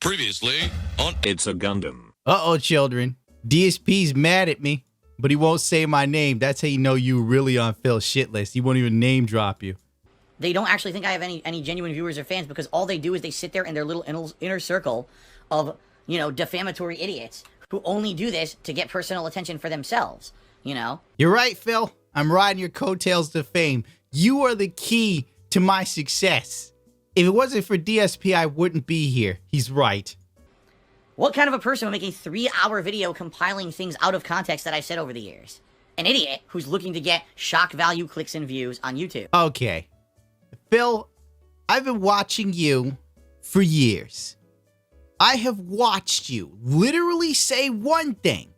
Previously on It's a Gundam. Uh-oh, children. DSP's mad at me, but he won't say my name. That's how you know you really on Phil's shit list. He won't even name drop you. They don't actually think I have any genuine viewers or fans because all they do is they sit there in their little inner circle of, you know, defamatory idiots who only do this to get personal attention for themselves, you know? You're right, Phil. I'm riding your coattails to fame. You are the key to my success. If it wasn't for DSP, I wouldn't be here. He's right. What kind of a person would make a 3-hour video compiling things out of context that I've said over the years? An idiot who's looking to get shock value clicks and views on YouTube. Okay. Phil, I've been watching you for years. I have watched you literally say one thing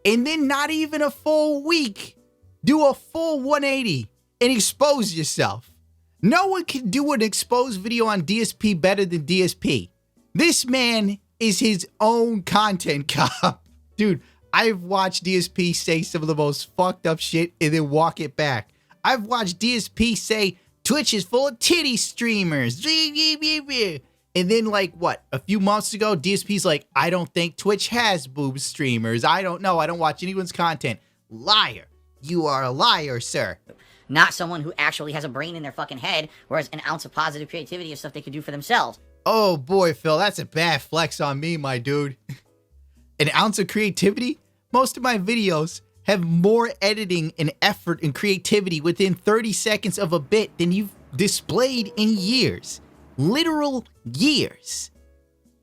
and then not even a full week do a full 180 and expose yourself. No one can do an exposed video on DSP better than DSP. This man is his own content cop. Dude, I've watched DSP say some of the most fucked up shit and then walk it back. I've watched DSP say Twitch is full of titty streamers. And then, like, what? A few months ago, DSP's like, I don't think Twitch has boob streamers. I don't know. I don't watch anyone's content. Liar. You are a liar, sir. Not someone who actually has a brain in their fucking head, whereas an ounce of positive creativity is stuff they could do for themselves. Oh, boy, Phil, that's a bad flex on me, my dude. An ounce of creativity? Most of my videos have more editing and effort and creativity within 30 seconds of a bit than you've displayed in years. Literal years.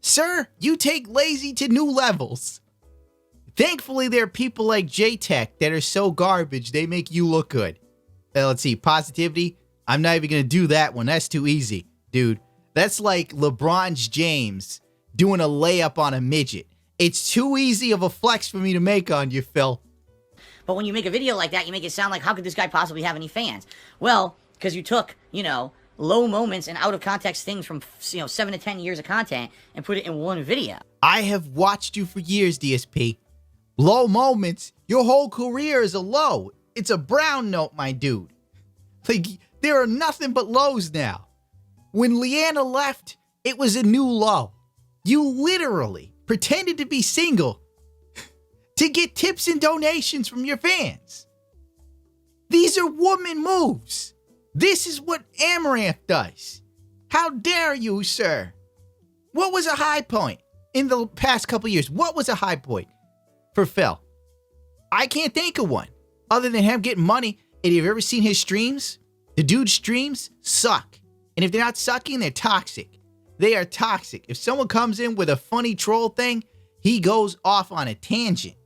Sir, you take lazy to new levels. Thankfully, there are people like JTech that are so garbage, they make you look good. Let's see, positivity. I'm not even going to do that one. That's too easy. Dude, that's like LeBron James doing a layup on a midget. It's too easy of a flex for me to make on you, Phil. But when you make a video like that, you make it sound like, how could this guy possibly have any fans? Well, because you took, you know, low moments and out of context things from, 7 to 10 years of content and put it in one video. I have watched you for years, DSP. Low moments? Your whole career is a low. It's a brown note, my dude. Like, there are nothing but lows now. When Leanna left, it was a new low. You literally pretended to be single to get tips and donations from your fans. These are woman moves. This is what Amaranth does. How dare you, sir? What was a high point in the past couple years? What was a high point for Phil? I can't think of one other than him getting money. And if you've ever seen his streams, the dude's streams suck. And if they're not sucking, they're toxic. They are toxic. If someone comes in with a funny troll thing, he goes off on a tangent.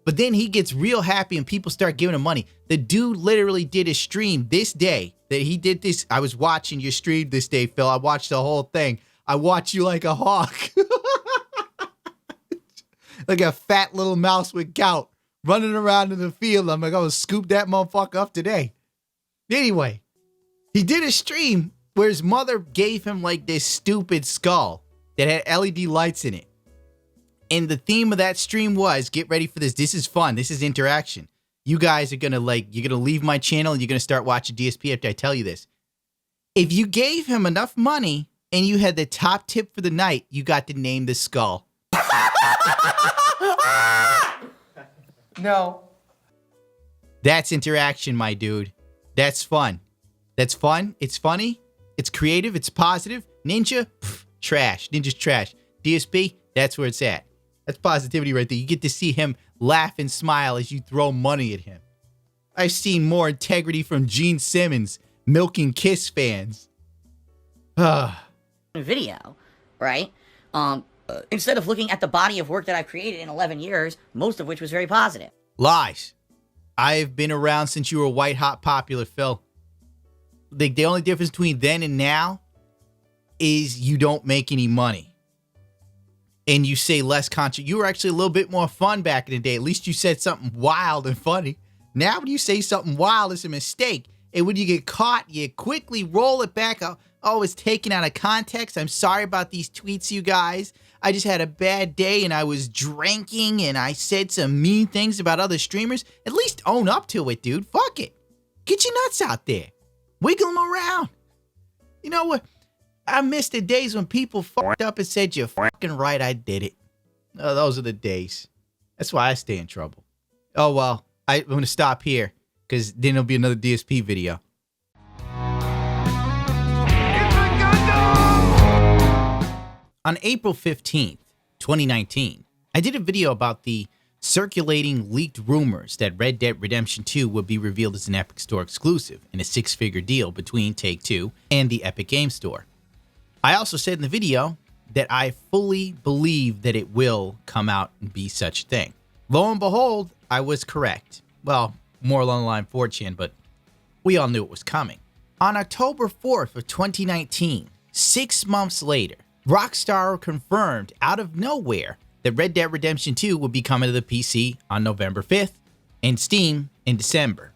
But then he gets real happy and people start giving him money. The dude literally did a stream this day that he did this. I was watching your stream this day, Phil. I watched the whole thing. I watched you like a hawk. Like a fat little mouse with gout running around in the field. I'm like, I'm going to scoop that motherfucker up today. Anyway, he did a stream where his mother gave him like this stupid skull that had LED lights in it. And the theme of that stream was, get ready for this. This is fun. This is interaction. You guys are going to you're going to leave my channel and you're going to start watching DSP after I tell you this. If you gave him enough money and you had the top tip for the night, you got to name the skull. No. That's interaction, my dude. That's fun. That's fun. It's funny. It's creative. It's positive. Ninja, pff, trash. Ninja's trash. DSP, that's where it's at. That's positivity right there. You get to see him laugh and smile as you throw money at him. I've seen more integrity from Gene Simmons milking Kiss fans. Video, right? Instead of looking at the body of work that I've created in 11 years, most of which was very positive. Lies. I've been around since you were white hot popular, Phil. The only difference between then and now is you don't make any money. And you say less content. You were actually a little bit more fun back in the day. At least you said something wild and funny. Now when you say something wild, it's a mistake. And when you get caught, you quickly roll it back. Oh, it's taken out of context. I'm sorry about these tweets, you guys. I just had a bad day and I was drinking and I said some mean things about other streamers. At least own up to it, dude. Fuck it. Get your nuts out there. Wiggle them around. You know what? I miss the days when people fucked up and said, "You're fucking right, I did it." Oh, those are the days. That's why I stay in trouble. Oh, well, I'm going to stop here because then there'll be another DSP video. On April 15th, 2019, I did a video about the circulating leaked rumors that Red Dead Redemption 2 would be revealed as an Epic Store exclusive in a six-figure deal between Take-Two and the Epic Game Store. I also said in the video that I fully believe that it will come out and be such a thing. Lo and behold, I was correct. Well, more along the line 4chan, but we all knew it was coming. On October 4th of 2019, 6 months later, Rockstar confirmed out of nowhere that Red Dead Redemption 2 would be coming to the PC on November 5th and Steam in December.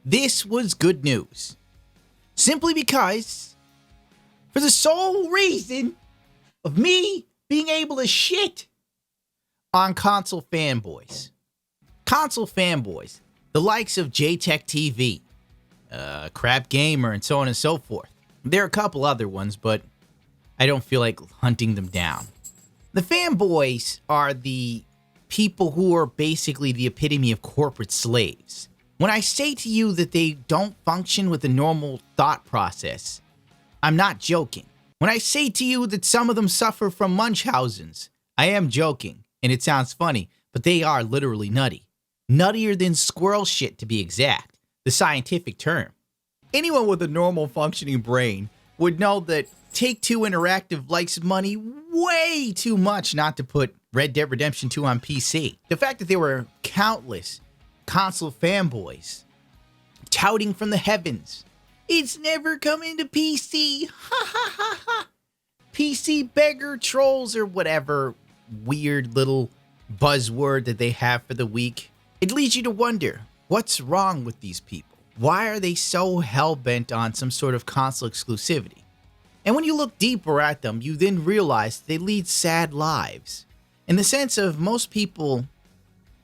This was good news. Simply because, for the sole reason of me being able to shit on console fanboys. Console fanboys, the likes of JTechTV, Crap Gamer, and so on and so forth. There are a couple other ones, but I don't feel like hunting them down. The fanboys are the people who are basically the epitome of corporate slaves. When I say to you that they don't function with a normal thought process, I'm not joking. When I say to you that some of them suffer from Munchausen's, I am joking, and it sounds funny, but they are literally nutty. Nuttier than squirrel shit, to be exact, the scientific term. Anyone with a normal functioning brain would know that Take-Two Interactive likes money way too much not to put Red Dead Redemption 2 on PC. The fact that there were countless console fanboys touting from the heavens, "It's never coming to PC, ha ha ha ha." PC beggar trolls or whatever weird little buzzword that they have for the week. It leads you to wonder, what's wrong with these people? Why are they so hell-bent on some sort of console exclusivity? And when you look deeper at them, you then realize they lead sad lives. In the sense of most people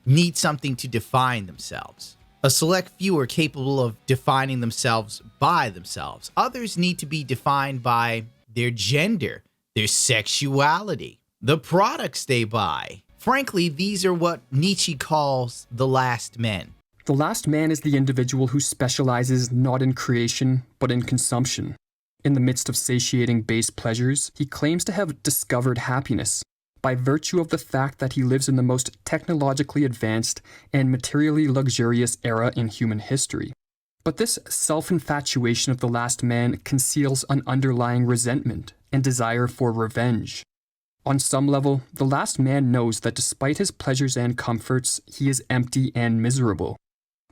need something to define themselves. A select few are capable of defining themselves by themselves. Others need to be defined by their gender, their sexuality, the products they buy. Frankly, these are what Nietzsche calls the last men. The last man is the individual who specializes not in creation, but in consumption. In the midst of satiating base pleasures, he claims to have discovered happiness by virtue of the fact that he lives in the most technologically advanced and materially luxurious era in human history. But this self-infatuation of the last man conceals an underlying resentment and desire for revenge. On some level, the last man knows that despite his pleasures and comforts, he is empty and miserable.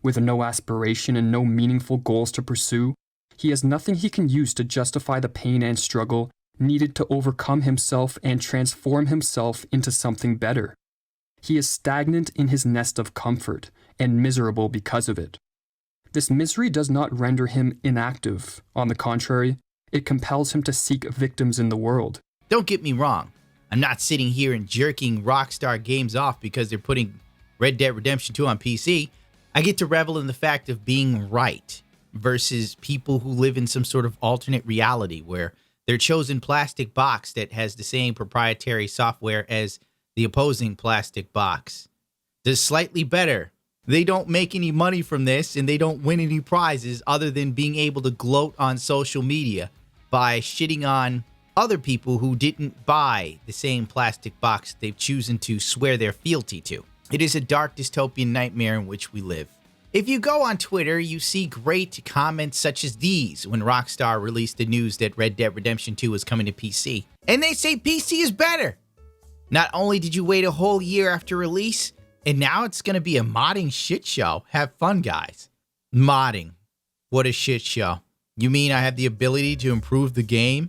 With no aspiration and no meaningful goals to pursue, he has nothing he can use to justify the pain and struggle needed to overcome himself and transform himself into something better. He is stagnant in his nest of comfort and miserable because of it. This misery does not render him inactive. On the contrary, it compels him to seek victims in the world. Don't get me wrong. I'm not sitting here and jerking Rockstar Games off because they're putting Red Dead Redemption 2 on PC. I get to revel in the fact of being right versus people who live in some sort of alternate reality where their chosen plastic box that has the same proprietary software as the opposing plastic box does slightly better. They don't make any money from this and they don't win any prizes other than being able to gloat on social media by shitting on other people who didn't buy the same plastic box they've chosen to swear their fealty to. It is a dark dystopian nightmare in which we live. If you go on Twitter, you see great comments such as these when Rockstar released the news that Red Dead Redemption 2 was coming to PC. And they say PC is better. Not only did you wait a whole year after release, and now it's going to be a modding shit show. Have fun, guys. Modding. What a shit show. You mean I have the ability to improve the game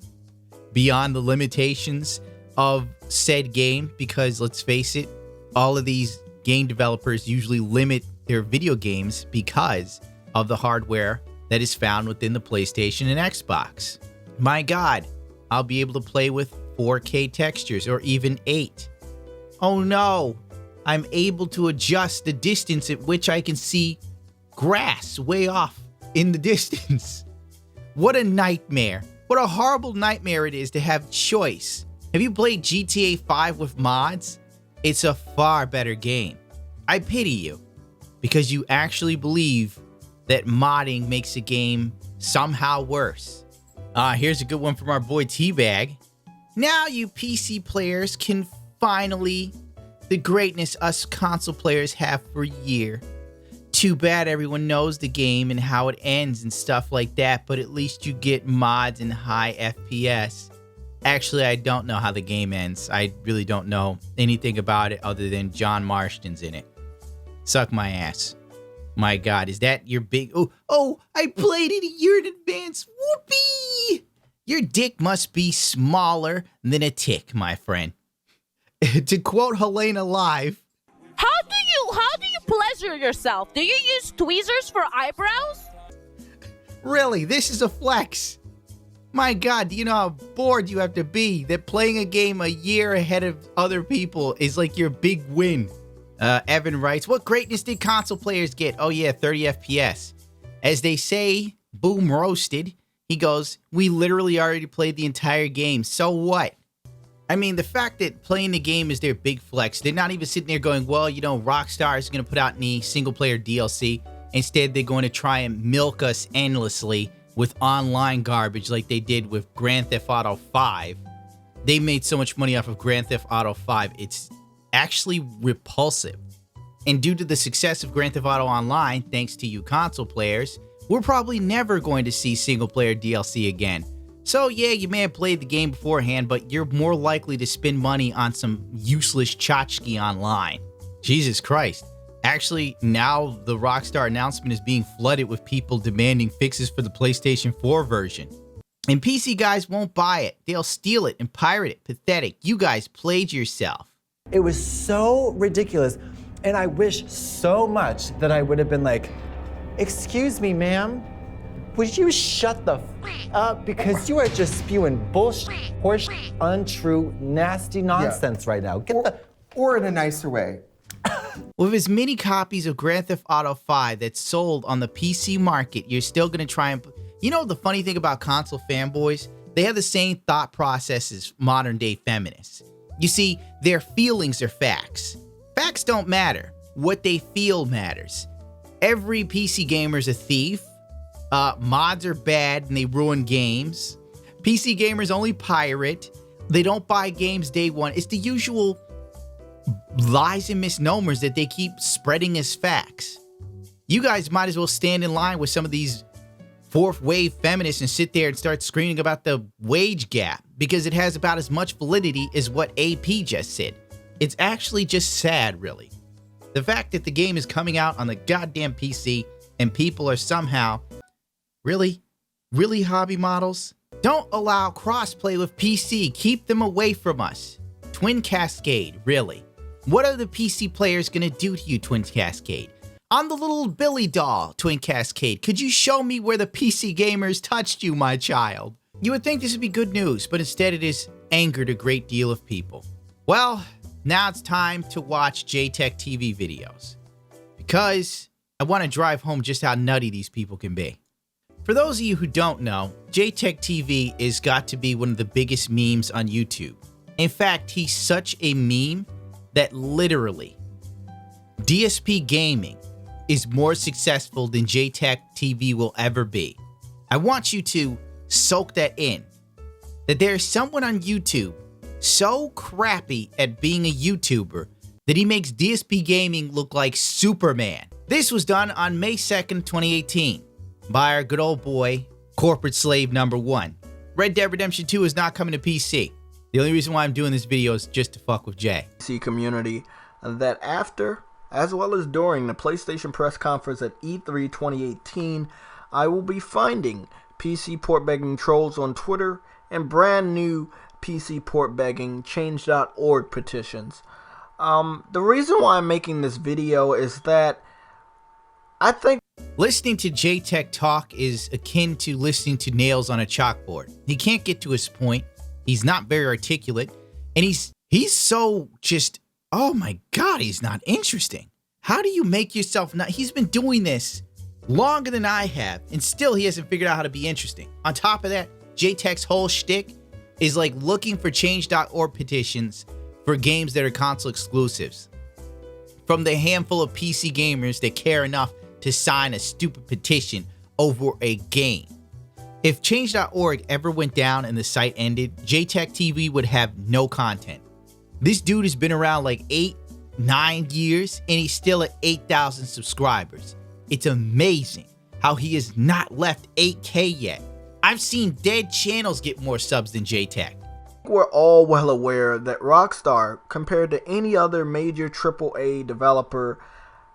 beyond the limitations of said game? Because let's face it, all of these game developers usually limit their video games because of the hardware that is found within the PlayStation and Xbox. My God, I'll be able to play with 4K textures or even 8. Oh no, I'm able to adjust the distance at which I can see grass way off in the distance. What a nightmare. What a horrible nightmare it is to have choice. Have you played GTA 5 with mods? It's a far better game. I pity you because you actually believe that modding makes a game somehow worse. Here's a good one from our boy Teabag. Now you PC players can finally the greatness us console players have for a year. Too bad everyone knows the game and how it ends and stuff like that, but at least you get mods and high FPS. Actually, I don't know how the game ends. I really don't know anything about it other than John Marston's in it. Suck my ass. My God, is that your big... Oh, I played it a year in advance. Whoopee! Your dick must be smaller than a tick, my friend. To quote Helena Live... How do you pleasure yourself? Do you use tweezers for eyebrows? Really, this is a flex. My God, do you know how bored you have to be that playing a game a year ahead of other people is like your big win? Evan writes, what greatness did console players get? Oh yeah, 30 FPS. As they say, boom roasted. He goes, we literally already played the entire game, so what? I mean, the fact that playing the game is their big flex, they're not even sitting there going, well, you know, Rockstar is going to put out any single-player DLC. Instead, they're going to try and milk us endlessly with online garbage like they did with Grand Theft Auto 5. They made so much money off of Grand Theft Auto 5, it's actually repulsive. And due to the success of Grand Theft Auto Online, thanks to you console players, we're probably never going to see single-player DLC again. So yeah, you may have played the game beforehand, but you're more likely to spend money on some useless tchotchke online. Jesus Christ. Actually, now the Rockstar announcement is being flooded with people demanding fixes for the PlayStation 4 version. And PC guys won't buy it. They'll steal it and pirate it. Pathetic. You guys played yourself. It was so ridiculous. And I wish so much that I would have been like, excuse me, ma'am, would you shut the f up? Because you are just spewing bullshit, horse, untrue, nasty nonsense right now. Or in a nicer way. With as many copies of Grand Theft Auto 5 that's sold on the PC market, you're still going to try and... You know the funny thing about console fanboys? They have the same thought process as modern day feminists. You see, their feelings are facts. Facts don't matter. What they feel matters. Every PC gamer's a thief. Mods are bad and they ruin games. PC gamers only pirate. They don't buy games day one. It's the usual lies and misnomers that they keep spreading as facts. You guys might as well stand in line with some of these fourth wave feminists and sit there and start screaming about the wage gap because it has about as much validity as what AP just said. It's actually just sad, really. The fact that the game is coming out on the goddamn PC and people are somehow really hobby models. Don't allow crossplay with PC. Keep them away from us. Twin Cascade, really. What are the PC players gonna do to you, Twin Cascade? I'm the little Billy doll, Twin Cascade. Could you show me where the PC gamers touched you, my child? You would think this would be good news, but instead it has angered a great deal of people. Well, now it's time to watch JTechTV videos. Because I want to drive home just how nutty these people can be. For those of you who don't know, JTechTV has got to be one of the biggest memes on YouTube. In fact, he's such a meme that literally DSP Gaming is more successful than JTechTV will ever be. I want you to soak that in. That there's someone on YouTube so crappy at being a YouTuber that he makes DSP Gaming look like Superman. This was done on May 2nd, 2018 by our good old boy, Corporate Slave Number 1. Red Dead Redemption 2 is not coming to PC. The only reason why I'm doing this video is just to fuck with Jay. PC community that after, as well as during the PlayStation press conference at E3 2018, I will be finding PC port begging trolls on Twitter and brand new PC port begging change.org petitions. The reason why I'm making this video is that I think listening to JTech talk is akin to listening to nails on a chalkboard. He can't get to his point. He's not very articulate. And he's so just, oh my God, he's not interesting. How do you make yourself not? He's been doing this longer than I have, and still he hasn't figured out how to be interesting. On top of that, JTech's whole shtick is like looking for change.org petitions for games that are console exclusives. From the handful of PC gamers that care enough to sign a stupid petition over a game. If change.org ever went down and the site ended, JTechTV would have no content. This dude has been around like 8-9 years and he's still at 8,000 subscribers. It's amazing how he has not left 8K yet. I've seen dead channels get more subs than JTech. We're all well aware that Rockstar, compared to any other major AAA developer,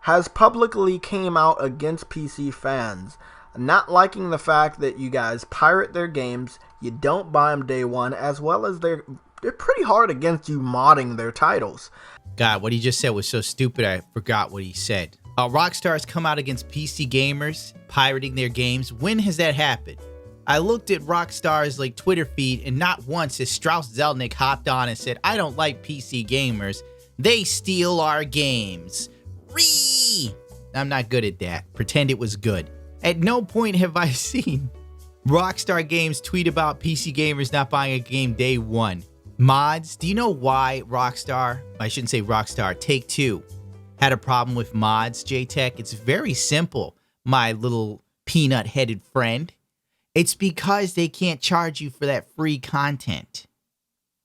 has publicly came out against PC fans, not liking the fact that you guys pirate their games, you don't buy them day one, as well as they're pretty hard against you modding their titles. God, what he just said was so stupid I forgot what he said. Rockstar has come out against PC gamers pirating their games. When has that happened? I looked at Rockstar's Twitter feed, and not once has Strauss Zelnick hopped on and said, I don't like PC gamers. They steal our games. Ree! I'm not good at that. Pretend it was good. At no point have I seen Rockstar Games tweet about PC gamers not buying a game day one. Mods, do you know why Rockstar, I shouldn't say Rockstar, Take-Two had a problem with mods, JTech? It's very simple, my little peanut-headed friend. It's because they can't charge you for that free content.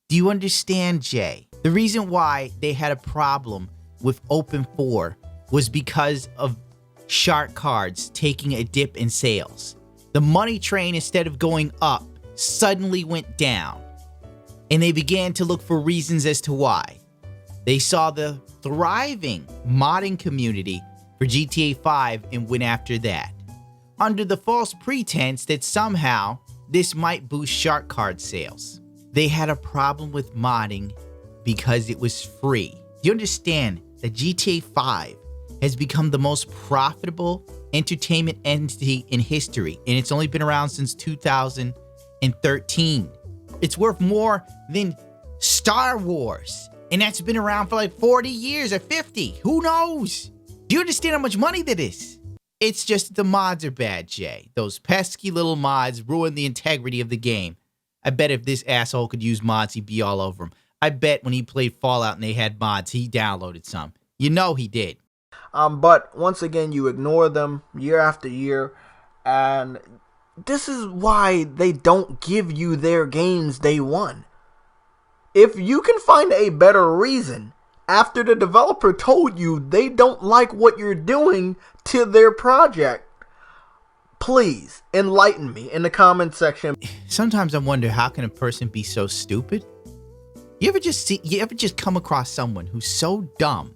Do you understand, Jay? The reason why they had a problem with Open 4 was because of shark cards taking a dip in sales. The money train, instead of going up, suddenly went down. And they began to look for reasons as to why. They saw the thriving modding community for GTA 5 and went after that, under the false pretense that somehow this might boost shark card sales. They had a problem with modding because it was free. Do you understand that GTA 5 has become the most profitable entertainment entity in history, and it's only been around since 2013. It's worth more than Star Wars, and that's been around for 40 years or 50. Who knows? Do you understand how much money that is? It's just the mods are bad, Jay. Those pesky little mods ruin the integrity of the game. I bet if this asshole could use mods, he'd be all over them. I bet when he played Fallout and they had mods, he downloaded some. You know he did. But once again, you ignore them year after year, and this is why they don't give you their games day one. If you can find a better reason after the developer told you they don't like what you're doing to their project, please enlighten me in the comment section. Sometimes I wonder, how can a person be so stupid? You ever just come across someone who's so dumb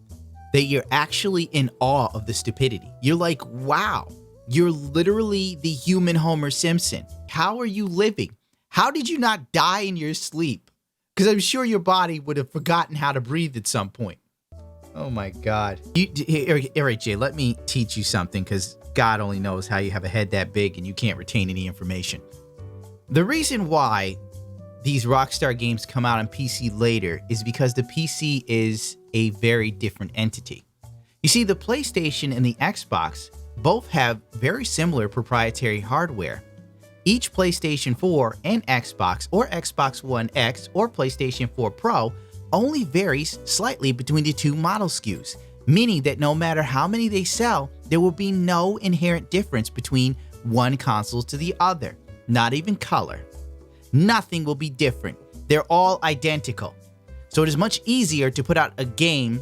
that you're actually in awe of the stupidity? You're like, wow, you're literally the human Homer Simpson. How are you living? How did you not die in your sleep? Because I'm sure your body would have forgotten how to breathe at some point. Oh my God. All right, Jay, let me teach you something, because God only knows how you have a head that big and you can't retain any information. The reason why these Rockstar games come out on PC later is because the PC is a very different entity. You see, the PlayStation and the Xbox both have very similar proprietary hardware. Each PlayStation 4 and Xbox, or Xbox One X or PlayStation 4 Pro, only varies slightly between the two model SKUs, meaning that no matter how many they sell, there will be no inherent difference between one console to the other, not even color. Nothing will be different. They're all identical. So it is much easier to put out a game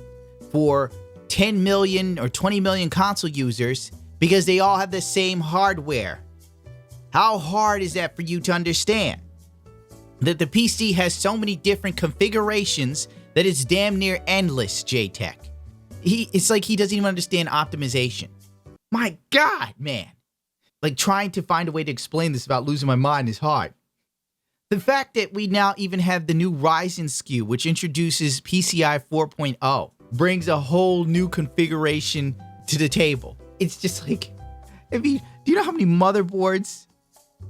for 10 million or 20 million console users because they all have the same hardware. How hard is that for you to understand? That the PC has so many different configurations that it's damn near endless, JTech. It's like he doesn't even understand optimization. My God, man. Like, trying to find a way to explain this without losing my mind is hard. The fact that we now even have the new Ryzen SKU, which introduces PCI 4.0, brings a whole new configuration to the table. It's just like, I mean, do you know how many motherboards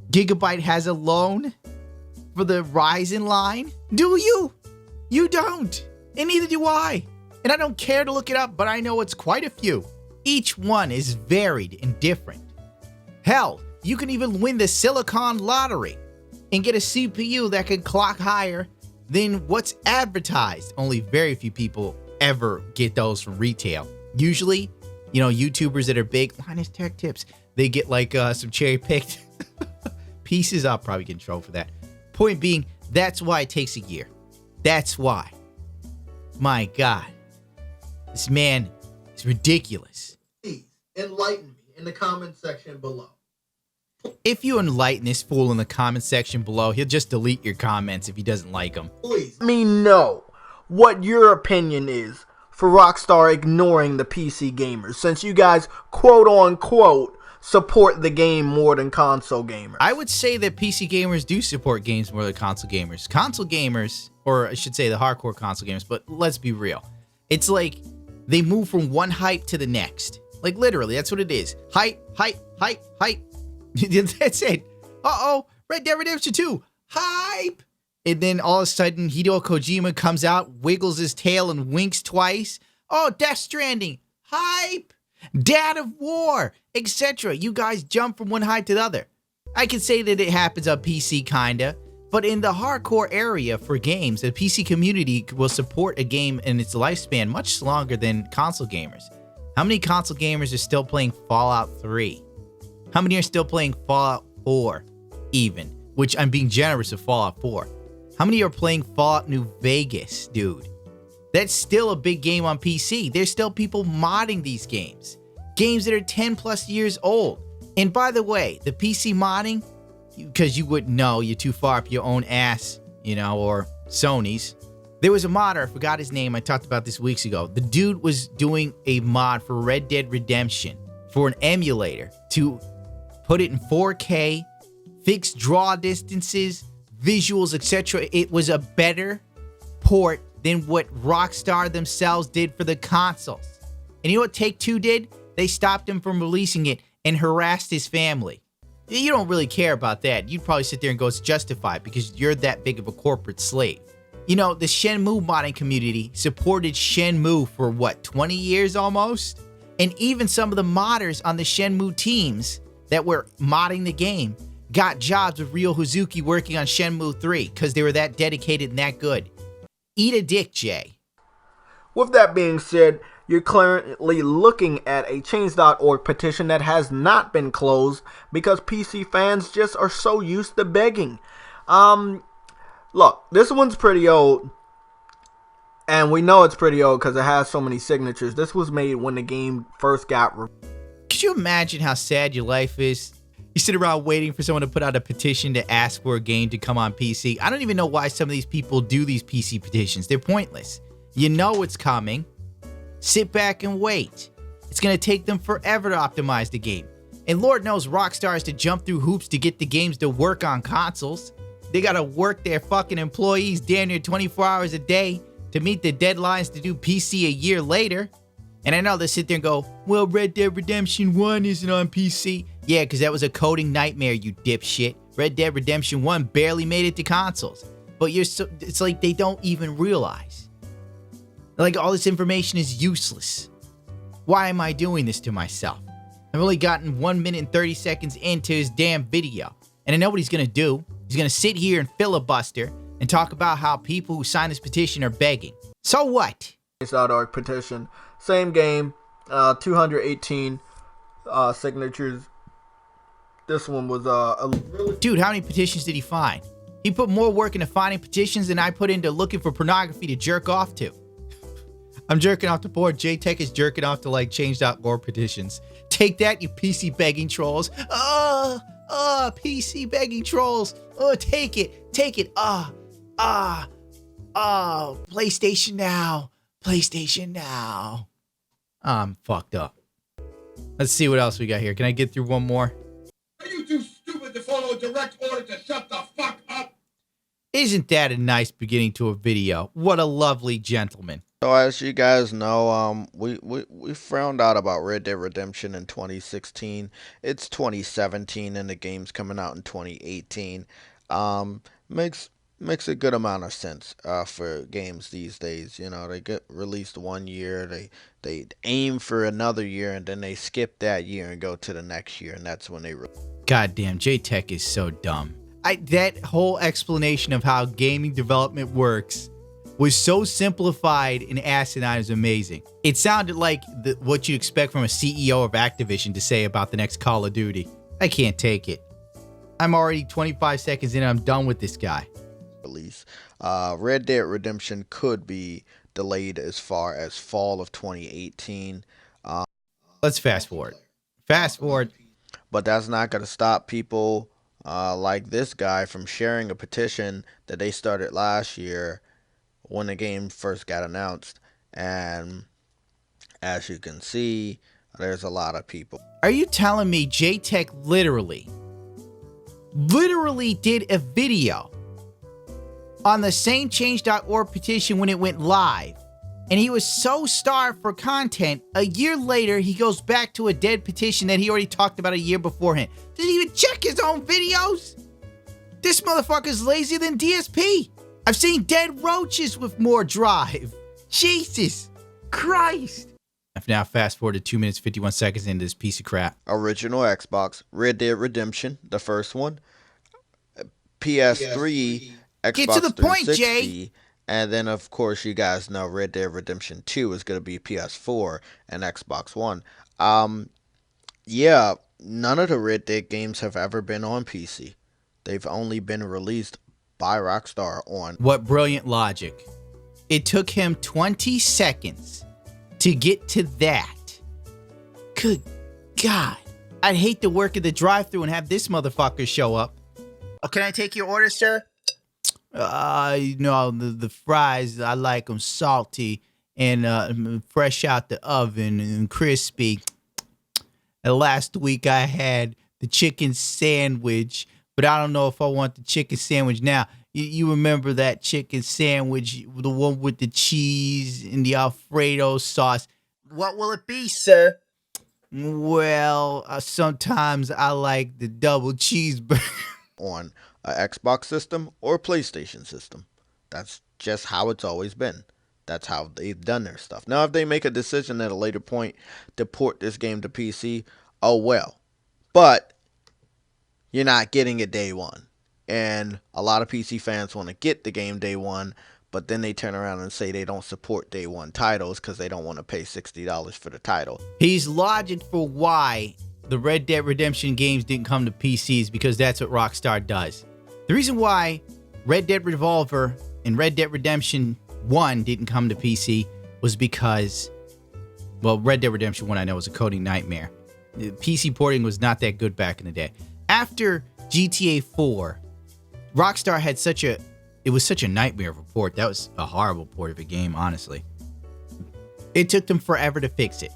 Gigabyte has alone for the Ryzen line? Do you? You don't. And neither do I. And I don't care to look it up, but I know it's quite a few. Each one is varied and different. Hell, you can even win the Silicon Lottery. and get a CPU that can clock higher than what's advertised. Only very few people ever get those from retail. Usually, you know, YouTubers that are big, Linus Tech Tips, they get like some cherry-picked pieces. I'll probably get in trouble for that. Point being, that's why it takes a year. That's why. My God. This man is ridiculous. Please enlighten me in the comment section below. If you enlighten this fool in the comment section below, he'll just delete your comments if he doesn't like them. Please let me know what your opinion is for Rockstar ignoring the PC gamers, since you guys quote unquote support the game more than console gamers. I would say that PC gamers do support games more than console gamers. Console gamers, or I should say the hardcore console gamers, but let's be real. It's like they move from one hype to the next. Like literally, that's what it is. Hype, hype, hype, hype. That's it. Uh-oh, Red Dead Redemption 2. Hype! And then all of a sudden, Hideo Kojima comes out, wiggles his tail, and winks twice. Oh, Death Stranding. Hype! Dad of War, etc. You guys jump from one hype to the other. I can say that it happens on PC, kinda. But in the hardcore area for games, the PC community will support a game in its lifespan much longer than console gamers. How many console gamers are still playing Fallout 3? How many are still playing Fallout 4, even? Which I'm being generous of Fallout 4. How many are playing Fallout New Vegas, dude? That's still a big game on PC. There's still people modding these games. Games that are 10 plus years old. And by the way, the PC modding, because you wouldn't know, you're too far up your own ass, you know, or Sony's. There was a modder, I forgot his name, I talked about this weeks ago. The dude was doing a mod for Red Dead Redemption for an emulator to put it in 4K, fix draw distances, visuals, etc. It was a better port than what Rockstar themselves did for the consoles. And you know what Take-Two did? They stopped him from releasing it and harassed his family. You don't really care about that. You'd probably sit there and go, it's justified because you're that big of a corporate slave. You know, the Shenmue modding community supported Shenmue for what, 20 years almost? And even some of the modders on the Shenmue teams that were modding the game got jobs with Ryo Hazuki working on Shenmue 3 because they were that dedicated and that good. Eat a dick, Jay. With that being said, you're currently looking at a change.org petition that has not been closed because PC fans just are so used to begging. Look, this one's pretty old, and we know it's pretty old because it has so many signatures. This was made when the game first got Could you imagine how sad your life is? You sit around waiting for someone to put out a petition to ask for a game to come on PC. I don't even know why some of these people do these PC petitions. They're pointless. You know it's coming. Sit back and wait. It's going to take them forever to optimize the game. And Lord knows Rockstar has to jump through hoops to get the games to work on consoles. They got to work their fucking employees damn near 24 hours a day to meet the deadlines to do PC a year later. And I know they sit there and go, well, Red Dead Redemption 1 isn't on PC. Yeah, because that was a coding nightmare, you dipshit. Red Dead Redemption 1 barely made it to consoles. But it's like they don't even realize. Like all this information is useless. Why am I doing this to myself? I've only gotten 1 minute and 30 seconds into his damn video. And I know what he's going to do. He's going to sit here and filibuster and talk about how people who sign this petition are begging. So what? Change.org petition. Same game. 218 signatures. This one was really... Dude, how many petitions did he find? He put more work into finding petitions than I put into looking for pornography to jerk off to. I'm jerking off to porn. JTech is jerking off to like change.org petitions. Take that, you PC begging trolls. PC begging trolls. Oh, take it. Take it. PlayStation Now. PlayStation Now. I'm fucked up. Let's see what else we got here. Can I get through one more? Are you too stupid to follow a direct order to shut the fuck up? Isn't that a nice beginning to a video? What a lovely gentleman. So as you guys know, we found out about Red Dead Redemption in 2016. It's 2017 and the game's coming out in 2018. Makes a good amount of sense for games these days. You know, they get released 1 year, they aim for another year, and then they skip that year and go to the next year, and that's when they Goddamn, JTech is so dumb. That whole explanation of how gaming development works was so simplified and asinine is amazing. It sounded like what you'd expect from a CEO of Activision to say about the next Call of Duty. I can't take it. I'm already 25 seconds in and I'm done with this guy. Release. Red Dead Redemption could be delayed as far as fall of 2018. Let's fast forward. Fast forward. But that's not going to stop people like this guy from sharing a petition that they started last year when the game first got announced. And as you can see, there's a lot of people. Are you telling me JTech literally did a video on the SameChange.org petition when it went live? And he was so starved for content, a year later, he goes back to a dead petition that he already talked about a year beforehand. Doesn't even check his own videos. This motherfucker's lazier than DSP. I've seen dead roaches with more drive. Jesus Christ. I've now fast forwarded 2 minutes, 51 seconds into this piece of crap. Original Xbox, Red Dead Redemption, the first one. PS3, Xbox Get to the point, 360, Jay. And then, of course, you guys know Red Dead Redemption 2 is going to be PS4 and Xbox One. Yeah, none of the Red Dead games have ever been on PC. They've only been released by Rockstar on... What brilliant logic. It took him 20 seconds to get to that. Good God. I'd hate to work at the drive-thru and have this motherfucker show up. Oh, can I take your order, sir? The fries, I like them salty and fresh out the oven and crispy. And last week I had the chicken sandwich, but I don't know if I want the chicken sandwich now. You remember that chicken sandwich, the one with the cheese and the Alfredo sauce. What will it be, sir? Well, sometimes I like the double cheeseburger. On a Xbox system or PlayStation system. That's just how it's always been. That's how they've done their stuff. Now, if they make a decision at a later point to port this game to PC, oh well. But you're not getting it day one. And a lot of PC fans want to get the game day one, but then they turn around and say they don't support day one titles because they don't want to pay $60 for the title. He's logic for why the Red Dead Redemption games didn't come to PCs, because that's what Rockstar does. The reason why Red Dead Revolver and Red Dead Redemption 1 didn't come to PC was because, well, Red Dead Redemption 1 I know was a coding nightmare. The PC porting was not that good back in the day. After GTA 4, Rockstar had such a nightmare of a port. That was a horrible port of a game, honestly. It took them forever to fix it.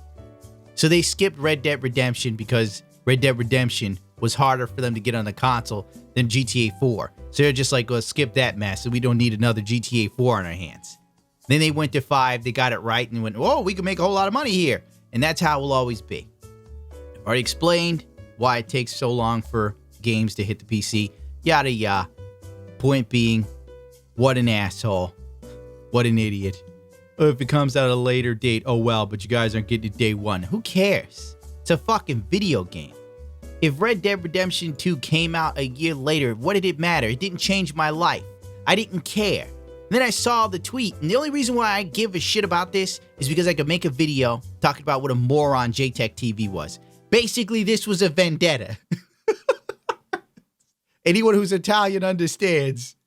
So they skipped Red Dead Redemption because Red Dead Redemption was harder for them to get on the console than GTA 4. So they're just like, let's skip that mess, and we don't need another GTA 4 on our hands. Then they went to 5, they got it right, and went, oh, we can make a whole lot of money here. And that's how it will always be. I've already explained why it takes so long for games to hit the PC. Yada yada. Point being, what an asshole. What an idiot. If it comes out at a later date, oh well, but you guys aren't getting it day one. Who cares? It's a fucking video game. If Red Dead Redemption 2 came out a year later, what did it matter? It didn't change my life. I didn't care. Then I saw the tweet, and the only reason why I give a shit about this is because I could make a video talking about what a moron JTechTV was. Basically, this was a vendetta. Anyone who's Italian understands.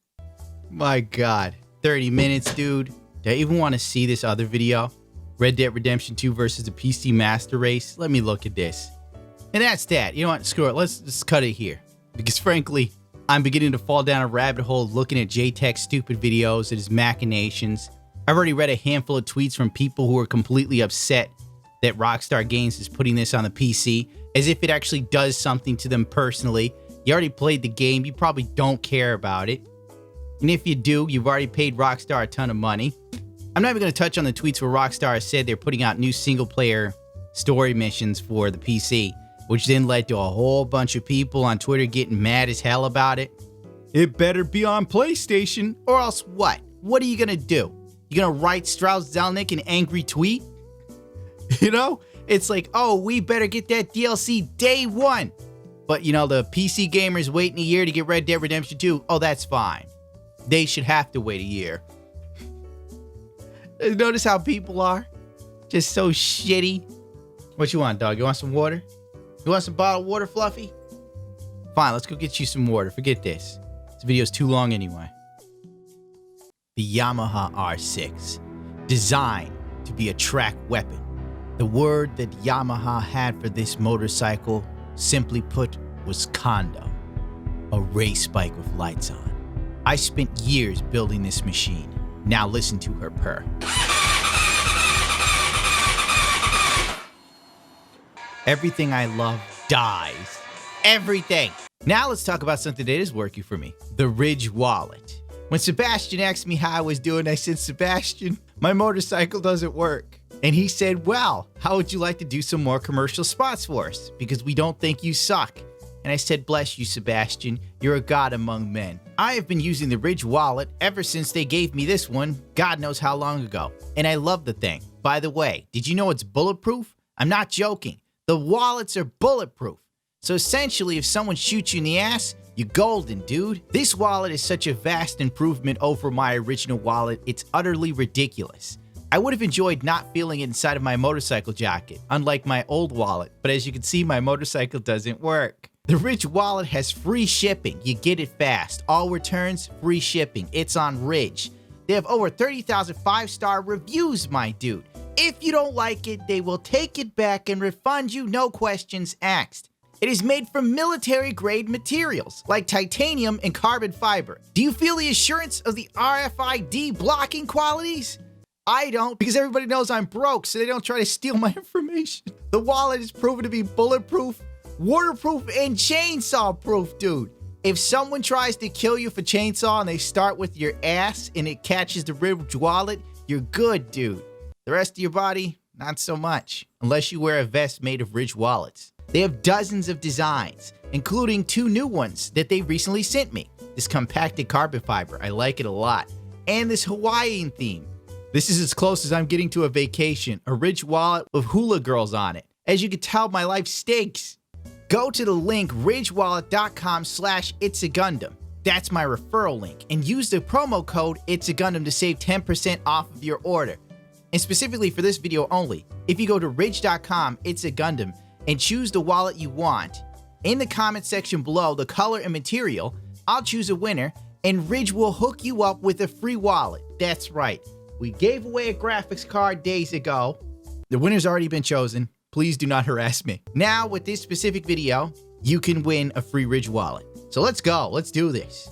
My God. 30 minutes, dude. Do I even want to see this other video? Red Dead Redemption 2 versus the PC Master Race? Let me look at this. And that's that. You know what? Screw it. Let's just cut it here. Because frankly, I'm beginning to fall down a rabbit hole looking at JTech's stupid videos and his machinations. I've already read a handful of tweets from people who are completely upset that Rockstar Games is putting this on the PC, as if it actually does something to them personally. You already played the game. You probably don't care about it. And if you do, you've already paid Rockstar a ton of money. I'm not even going to touch on the tweets where Rockstar has said they're putting out new single-player story missions for the PC, which then led to a whole bunch of people on Twitter getting mad as hell about it. It better be on PlayStation, or else what? What are you going to do? You going to write Strauss Zelnick an angry tweet? You know? It's like, oh, we better get that DLC day one. But, you know, the PC gamers waiting a year to get Red Dead Redemption 2, oh, that's fine. They should have to wait a year. Notice how people are? Just so shitty. What you want, dog? You want some water? You want some bottled water, Fluffy? Fine, let's go get you some water. Forget this. This video's too long anyway. The Yamaha R6, designed to be a track weapon. The word that Yamaha had for this motorcycle, simply put, was condo. A race bike with lights on. I spent years building this machine. Now listen to her purr. Everything I love dies. Everything. Now let's talk about something that is working for me. The Ridge wallet. When Sebastian asked me how I was doing, I said, Sebastian, my motorcycle doesn't work. And he said, well, how would you like to do some more commercial spots for us? Because we don't think you suck. And I said, bless you, Sebastian. You're a god among men. I have been using the Ridge wallet ever since they gave me this one, God knows how long ago. And I love the thing. By the way, did you know it's bulletproof? I'm not joking. The wallets are bulletproof. So essentially, if someone shoots you in the ass, you're golden, dude. This wallet is such a vast improvement over my original wallet, it's utterly ridiculous. I would have enjoyed not feeling it inside of my motorcycle jacket, unlike my old wallet, but as you can see, my motorcycle doesn't work. The Ridge wallet has free shipping. You get it fast. All returns, free shipping. It's on Ridge. They have over 30,000 5-star reviews, my dude. If you don't like it, they will take it back and refund you, no questions asked. It is made from military-grade materials, like titanium and carbon fiber. Do you feel the assurance of the RFID blocking qualities? I don't, because everybody knows I'm broke, so they don't try to steal my information. The wallet is proven to be bulletproof, waterproof, and chainsaw-proof, dude. If someone tries to kill you for chainsaw and they start with your ass and it catches the Ridge wallet, you're good, dude. The rest of your body, not so much, unless you wear a vest made of Ridge wallets. They have dozens of designs, including 2 new ones that they recently sent me. This compacted carbon fiber, I like it a lot. And this Hawaiian theme. This is as close as I'm getting to a vacation, a Ridge wallet with hula girls on it. As you can tell, my life stinks. Go to the link ridgewallet.com/itsagundam. That's my referral link, and use the promo code itsagundam to save 10% off of your order. And specifically for this video only, if you go to ridge.com/itsagundam and choose the wallet you want, in the comment section below, the color and material, I'll choose a winner, and Ridge will hook you up with a free wallet. That's right. We gave away a graphics card days ago. The winner's already been chosen. Please do not harass me. Now, with this specific video, you can win a free Ridge wallet. So let's go. Let's do this.